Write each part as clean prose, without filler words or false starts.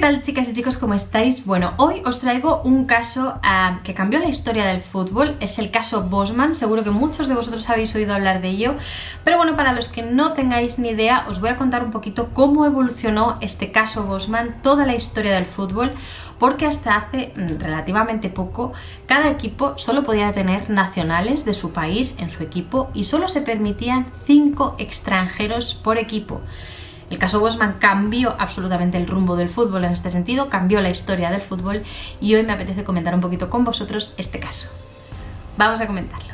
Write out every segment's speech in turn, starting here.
tal, chicas y chicos? ¿Cómo estáis? Bueno, hoy os traigo un caso que cambió la historia del fútbol. Es el caso Bosman. Seguro que muchos de vosotros habéis oído hablar de ello, pero bueno, para los que no tengáis ni idea, os voy a contar un poquito cómo evolucionó este caso Bosman, toda la historia del fútbol, porque hasta hace relativamente poco cada equipo solo podía tener nacionales de su país en su equipo y solo se permitían 5 extranjeros por equipo. El caso Bosman cambió absolutamente el rumbo del fútbol en este sentido, cambió la historia del fútbol y hoy me apetece comentar un poquito con vosotros este caso. Vamos a comentarlo.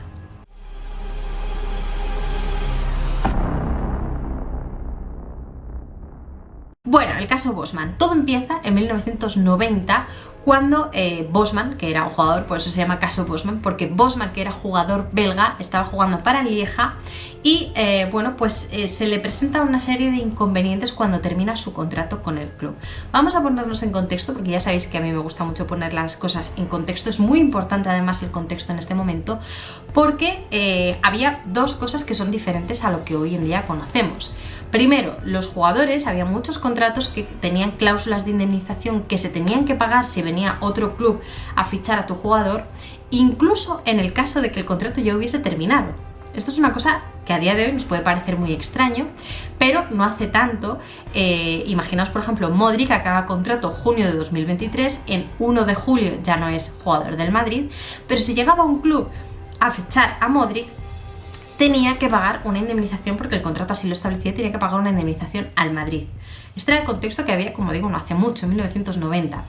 Bueno, el caso Bosman. Todo empieza en 1990 cuando Bosman, que era un jugador, por eso se llama caso Bosman, porque Bosman, que era jugador belga, estaba jugando para el Lieja y se le presenta una serie de inconvenientes cuando termina su contrato con el club. Vamos a ponernos en contexto, porque ya sabéis que a mí me gusta mucho poner las cosas en contexto. Es muy importante además el contexto en este momento, porque había dos cosas que son diferentes a lo que hoy en día conocemos. Primero, los jugadores, había muchos contratos que tenían cláusulas de indemnización que se tenían que pagar si venía otro club a fichar a tu jugador, incluso en el caso de que el contrato ya hubiese terminado. Esto es una cosa que a día de hoy nos puede parecer muy extraño, pero no hace tanto. Imaginaos, por ejemplo, Modric acaba contrato junio de 2023, en 1 de julio ya no es jugador del Madrid, pero si llegaba un club a fichar a Modric, tenía que pagar una indemnización, porque el contrato así lo establecía, tenía que pagar una indemnización al Madrid. Este era el contexto que había, como digo, no hace mucho, en 1990.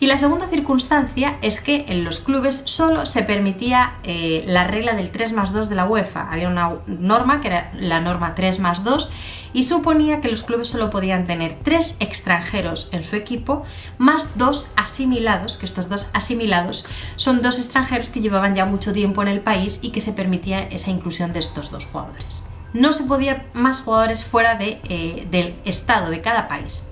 Y la segunda circunstancia es que en los clubes solo se permitía la regla del 3+2 de la UEFA. Había una norma que era la norma 3+2 y suponía que los clubes solo podían tener 3 extranjeros en su equipo más 2 asimilados, que estos 2 asimilados son 2 extranjeros que llevaban ya mucho tiempo en el país y que se permitía esa inclusión de estos 2 jugadores. No se podía más jugadores fuera del estado de cada país.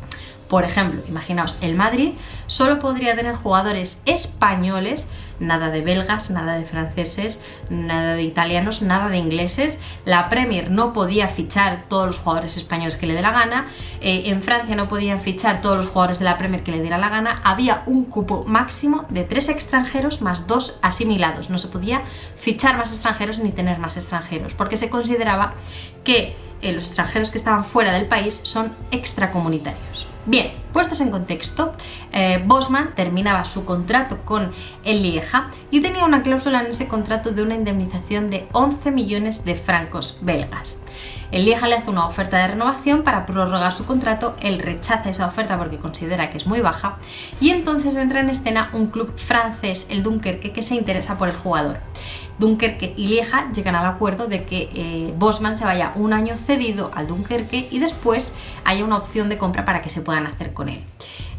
Por ejemplo, imaginaos, el Madrid solo podría tener jugadores españoles, nada de belgas, nada de franceses, nada de italianos, nada de ingleses. La Premier no podía fichar todos los jugadores españoles que le dé la gana. En Francia no podían fichar todos los jugadores de la Premier que le diera la gana. Había un cupo máximo de 3 extranjeros más 2 asimilados. No se podía fichar más extranjeros ni tener más extranjeros, porque se consideraba que los extranjeros que estaban fuera del país son extracomunitarios. Bien, puestos en contexto, Bosman terminaba su contrato con el Lieja y tenía una cláusula en ese contrato de una indemnización de 11 millones de francos belgas. El Lieja le hace una oferta de renovación para prorrogar su contrato, él rechaza esa oferta porque considera que es muy baja y entonces entra en escena un club francés, el Dunkerque, que se interesa por el jugador. Dunkerque y Lieja llegan al acuerdo de que Bosman se vaya un año cedido al Dunkerque y después haya una opción de compra para que se puedan hacer con él.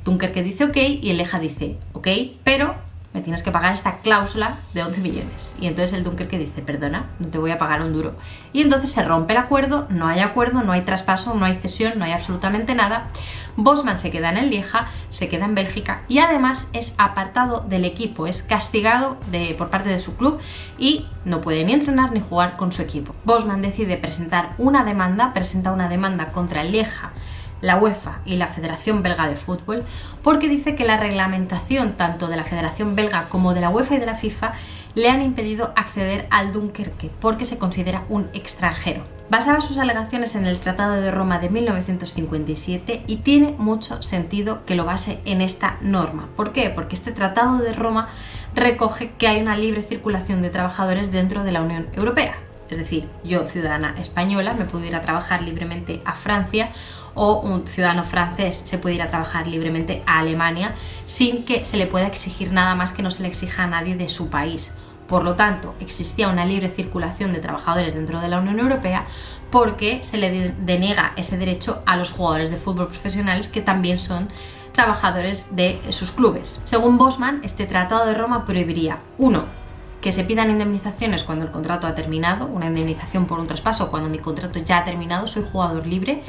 Dunkerque dice ok y el Lieja dice ok, pero me tienes que pagar esta cláusula de 11 millones. Y entonces el Dunkerque dice, perdona, no te voy a pagar un duro. Y entonces se rompe el acuerdo, no hay traspaso, no hay cesión, no hay absolutamente nada. Bosman se queda en el Lieja, se queda en Bélgica y además es apartado del equipo, es castigado por parte de su club y no puede ni entrenar ni jugar con su equipo. Bosman decide presenta una demanda contra el Lieja, la UEFA y la Federación Belga de Fútbol, porque dice que la reglamentación tanto de la Federación Belga como de la UEFA y de la FIFA le han impedido acceder al Dunkerque porque se considera un extranjero. Basaba sus alegaciones en el Tratado de Roma de 1957 y tiene mucho sentido que lo base en esta norma. ¿Por qué? Porque este Tratado de Roma recoge que hay una libre circulación de trabajadores dentro de la Unión Europea. Es decir, yo, ciudadana española, me puedo ir a trabajar libremente a Francia, o un ciudadano francés se puede ir a trabajar libremente a Alemania sin que se le pueda exigir nada más que no se le exija a nadie de su país. Por lo tanto, existía una libre circulación de trabajadores dentro de la Unión Europea porque se le denega ese derecho a los jugadores de fútbol profesionales que también son trabajadores de sus clubes. Según Bosman, este Tratado de Roma prohibiría 1. Que se pidan indemnizaciones cuando el contrato ha terminado, una indemnización por un traspaso cuando mi contrato ya ha terminado, soy jugador libre.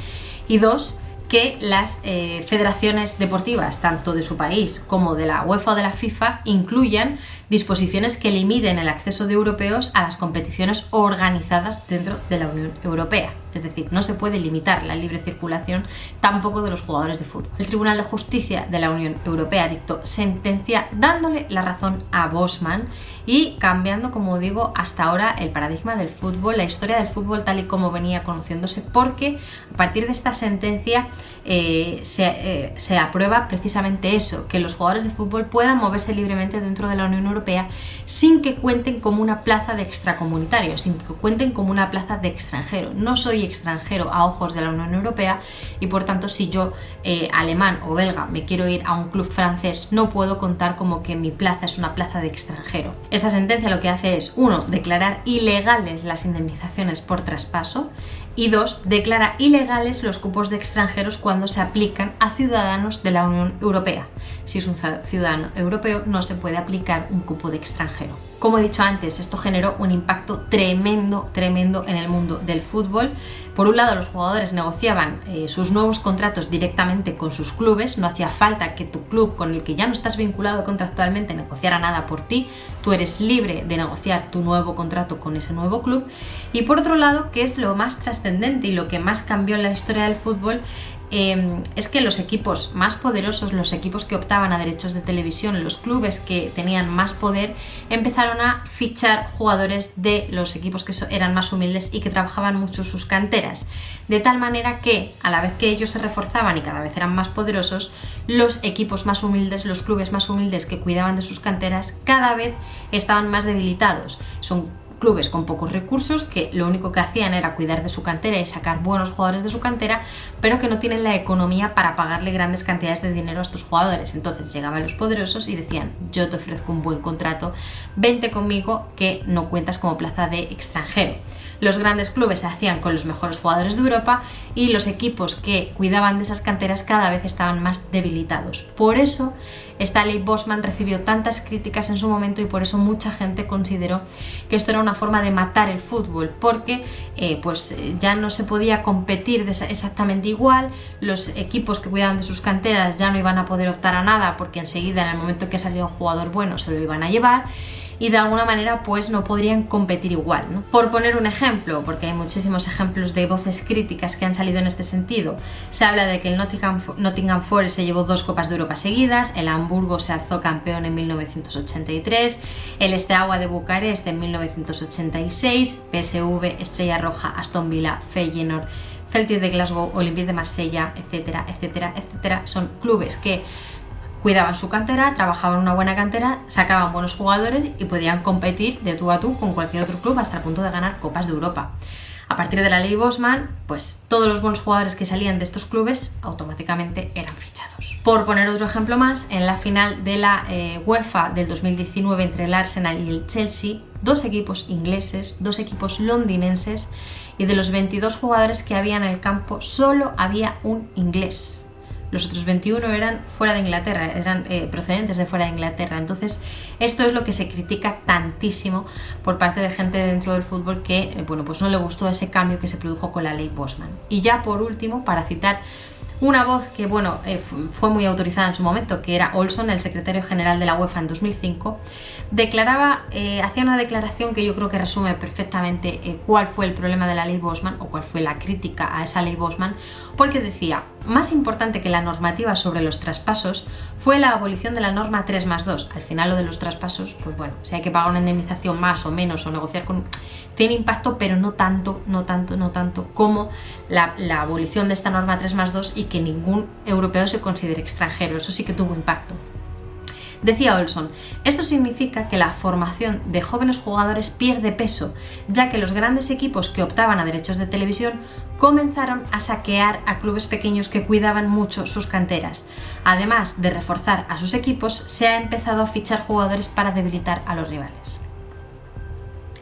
Y 2, que las federaciones deportivas, tanto de su país como de la UEFA o de la FIFA, incluyan disposiciones que limiten el acceso de europeos a las competiciones organizadas dentro de la Unión Europea. Es decir, no se puede limitar la libre circulación tampoco de los jugadores de fútbol. El Tribunal de Justicia de la Unión Europea dictó sentencia dándole la razón a Bosman y cambiando, como digo, hasta ahora el paradigma del fútbol, la historia del fútbol tal y como venía conociéndose, porque a partir de esta sentencia se aprueba precisamente eso, que los jugadores de fútbol puedan moverse libremente dentro de la Unión Europea sin que cuenten como una plaza de extracomunitario, sin que cuenten como una plaza de extranjero. No soy extranjero a ojos de la Unión Europea y por tanto si yo alemán o belga me quiero ir a un club francés no puedo contar como que mi plaza es una plaza de extranjero. Esta sentencia lo que hace es, 1, declarar ilegales las indemnizaciones por traspaso y 2, declara ilegales los cupos de extranjeros cuando se aplican a ciudadanos de la Unión Europea. Si es un ciudadano europeo no se puede aplicar un cupo de extranjero. Como he dicho antes, esto generó un impacto tremendo en el mundo del fútbol. Por un lado, los jugadores negociaban sus nuevos contratos directamente con sus clubes, no hacía falta que tu club con el que ya no estás vinculado contractualmente negociara nada por ti, tú eres libre de negociar tu nuevo contrato con ese nuevo club. Y por otro lado, que es lo más trascendente y lo que más cambió en la historia del fútbol, es que los equipos más poderosos, los equipos que optaban a derechos de televisión, los clubes que tenían más poder, empezaron a fichar jugadores de los equipos que eran más humildes y que trabajaban mucho sus canteras, de tal manera que a la vez que ellos se reforzaban y cada vez eran más poderosos, los equipos más humildes, los clubes más humildes que cuidaban de sus canteras, cada vez estaban más debilitados. Son clubes con pocos recursos que lo único que hacían era cuidar de su cantera y sacar buenos jugadores de su cantera, pero que no tienen la economía para pagarle grandes cantidades de dinero a estos jugadores. Entonces llegaban los poderosos y decían: yo te ofrezco un buen contrato, vente conmigo que no cuentas como plaza de extranjero. Los grandes clubes se hacían con los mejores jugadores de Europa y los equipos que cuidaban de esas canteras cada vez estaban más debilitados. Por eso esta ley Bosman recibió tantas críticas en su momento y por eso mucha gente consideró que esto era una forma de matar el fútbol, porque ya no se podía competir exactamente igual, los equipos que cuidaban de sus canteras ya no iban a poder optar a nada porque enseguida en el momento que salió un jugador bueno se lo iban a llevar y de alguna manera pues no podrían competir igual, ¿no? Por poner un ejemplo, porque hay muchísimos ejemplos de voces críticas que han salido en este sentido, se habla de que el Nottingham Forest se llevó 2 Copas de Europa seguidas, el Hamburgo se alzó campeón en 1983, el Steaua de Bucarest en 1986, PSV, Estrella Roja, Aston Villa, Feyenoord, Celtic de Glasgow, Olympique de Marsella, etcétera, etcétera, etcétera. Son clubes que cuidaban su cantera, trabajaban una buena cantera, sacaban buenos jugadores y podían competir de tú a tú con cualquier otro club hasta el punto de ganar Copas de Europa. A partir de la ley Bosman, pues todos los buenos jugadores que salían de estos clubes automáticamente eran fichados. Por poner otro ejemplo más, en la final de la UEFA del 2019 entre el Arsenal y el Chelsea, 2 equipos ingleses, 2 equipos londinenses, y de los 22 jugadores que había en el campo solo había un inglés. Los otros 21 eran fuera de Inglaterra, eran procedentes de fuera de Inglaterra. Entonces, esto es lo que se critica tantísimo por parte de gente dentro del fútbol que pues no le gustó ese cambio que se produjo con la ley Bosman. Y ya por último, para citar una voz que fue muy autorizada en su momento, que era Olsson, el secretario general de la UEFA en 2005, hacía una declaración que yo creo que resume perfectamente cuál fue el problema de la ley Bosman o cuál fue la crítica a esa ley Bosman, porque decía: más importante que la normativa sobre los traspasos fue la abolición de la norma 3+2. Al final lo de los traspasos, pues bueno, si hay que pagar una indemnización más o menos o negociar con... tiene impacto, pero no tanto como la abolición de esta norma 3+2 y que ningún europeo se considere extranjero. Eso sí que tuvo impacto. Decía Olsson: esto significa que la formación de jóvenes jugadores pierde peso, ya que los grandes equipos que optaban a derechos de televisión comenzaron a saquear a clubes pequeños que cuidaban mucho sus canteras. Además de reforzar a sus equipos, se ha empezado a fichar jugadores para debilitar a los rivales.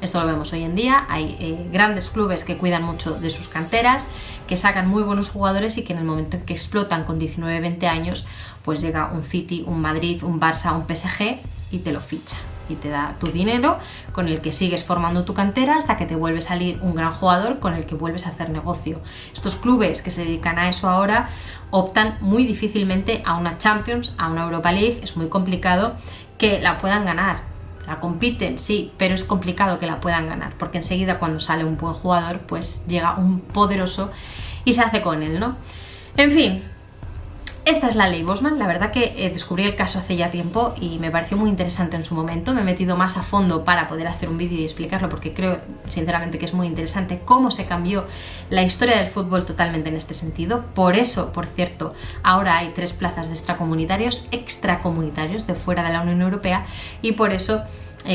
Esto lo vemos hoy en día, hay grandes clubes que cuidan mucho de sus canteras, que sacan muy buenos jugadores y que en el momento en que explotan con 19-20 años, pues llega un City, un Madrid, un Barça, un PSG y te lo ficha. Y te da tu dinero con el que sigues formando tu cantera hasta que te vuelve a salir un gran jugador con el que vuelves a hacer negocio. Estos clubes que se dedican a eso ahora optan muy difícilmente a una Champions, a una Europa League, es muy complicado que la puedan ganar. la compiten, sí, pero es complicado que la puedan ganar, porque enseguida cuando sale un buen jugador, pues llega un poderoso y se hace con él, ¿no? En fin, esta es la ley Bosman. La verdad que descubrí el caso hace ya tiempo y me pareció muy interesante en su momento. Me he metido más a fondo para poder hacer un vídeo y explicarlo, porque creo sinceramente que es muy interesante cómo se cambió la historia del fútbol totalmente en este sentido. Por eso, por cierto, ahora hay 3 plazas de extracomunitarios de fuera de la Unión Europea, y por eso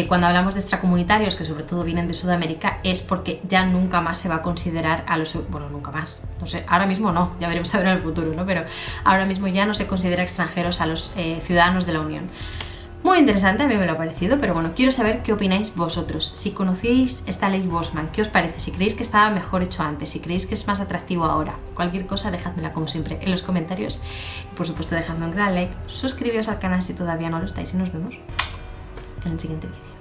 cuando hablamos de extracomunitarios, que sobre todo vienen de Sudamérica, es porque ya nunca más se va a considerar a los... Bueno, nunca más, no sé, ahora mismo no, ya veremos a ver en el futuro, ¿no? Pero ahora mismo ya no se considera extranjeros a los ciudadanos de la Unión. Muy interesante, a mí me lo ha parecido, pero bueno, quiero saber qué opináis vosotros. Si conocéis esta ley Bosman, ¿qué os parece? Si creéis que estaba mejor hecho antes, si creéis que es más atractivo ahora. Cualquier cosa, dejádmela como siempre en los comentarios. Y por supuesto, dejadme un gran like, suscribíos al canal si todavía no lo estáis y nos vemos en el siguiente vídeo.